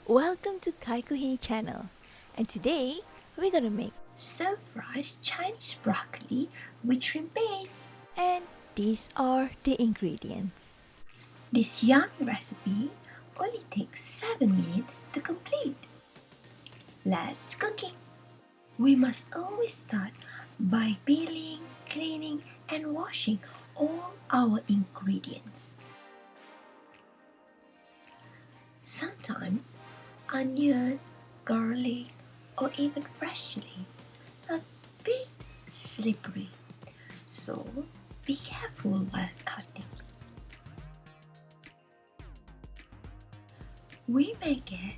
Welcome to Kaikuhini channel, and today we're gonna make stir-fried Chinese broccoli with shrimp paste. And these are the ingredients. This yummy recipe only takes 7 minutes to complete. Let's cook it. We must always start by peeling, cleaning, and washing all our ingredients. Sometimes onion, garlic, or even fresh chili are a bit slippery, so be careful while cutting. We may get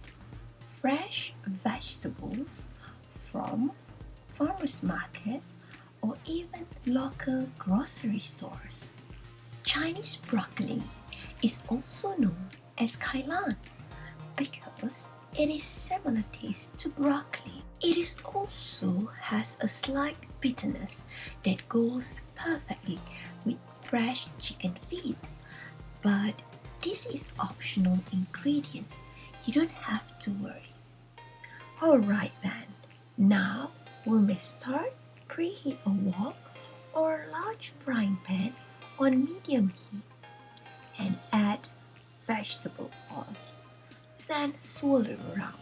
fresh vegetables from farmers market or even local grocery stores. Chinese broccoli is also known as Kailan because it is similar taste to broccoli. It is also has a slight bitterness that goes perfectly with fresh chicken feet. But this is optional ingredients. You don't have to worry. Alright then, now we may start. Preheat a wok or large frying pan on medium heat and add vegetable oil. Then swirl it around.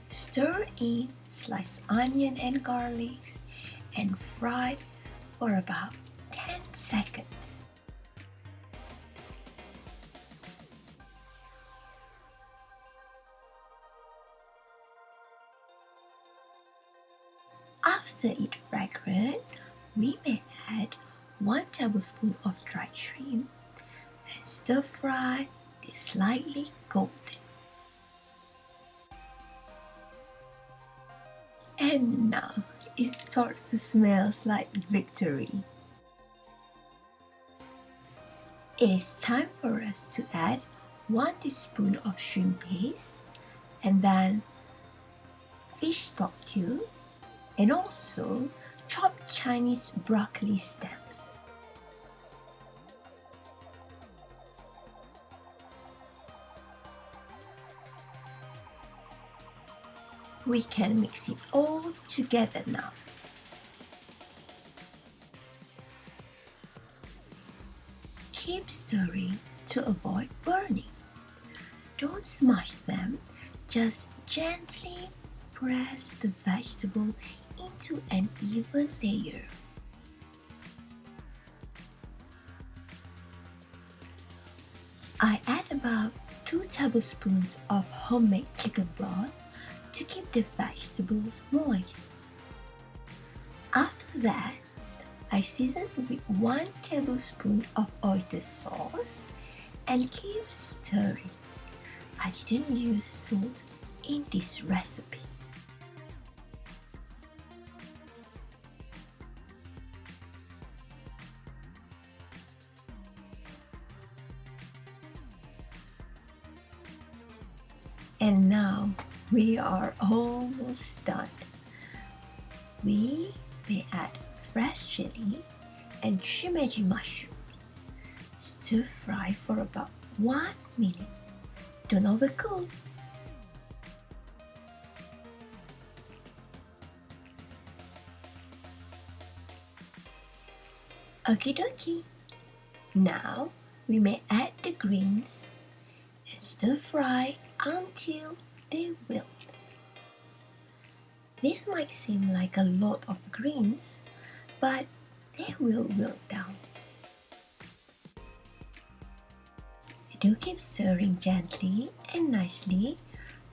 Stir in sliced onion and garlic and fry for about 10 seconds. After it fragrant, we may add 1 tablespoon of dried shrimp and stir fry till slightly golden. And now it starts to smell like victory. It is time for us to add 1 teaspoon of shrimp paste and then fish stock cube and also chopped Chinese broccoli stems. We can mix it all together now. Keep stirring to avoid burning. Don't smash them, just gently press the vegetable into an even layer. I add about 2 tablespoons of homemade chicken broth to keep the vegetables moist. After that, I season with 1 tablespoon of oyster sauce and keep stirring. I didn't use salt in this recipe. And now we are almost done. We may add fresh chili and Shimeji mushrooms. Stir fry for about 1 minute. Don't overcook. Okie dokie. Now we may add the greens and stir fry until they wilt. This might seem like a lot of greens, but they will wilt down. Do keep stirring gently and nicely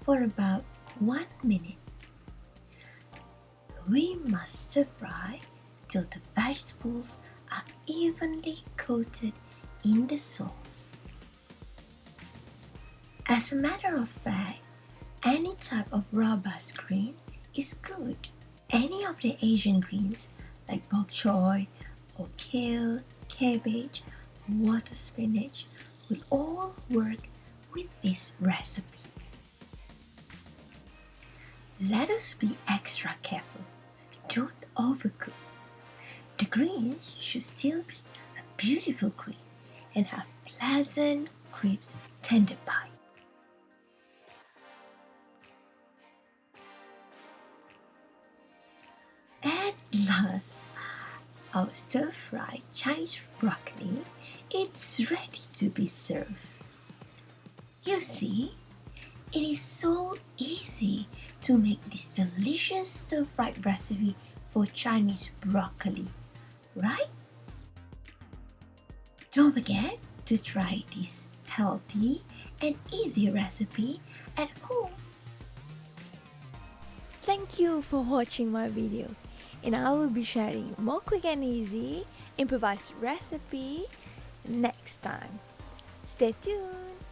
for about 1 minute. We must stir fry till the vegetables are evenly coated in the sauce. As a matter of fact, any type of robust green is good. Any of the Asian greens like bok choy or kale, cabbage, water spinach will all work with this recipe. Let us be extra careful. Don't overcook. The greens should still be a beautiful green and have pleasant, crisp, tender bite. At last, our stir-fried Chinese broccoli is ready to be served. You see, it is so easy to make this delicious stir-fried recipe for Chinese broccoli, right? Don't forget to try this healthy and easy recipe at home. Thank you for watching my video, and I will be sharing more quick and easy improvised recipe next time. Stay tuned.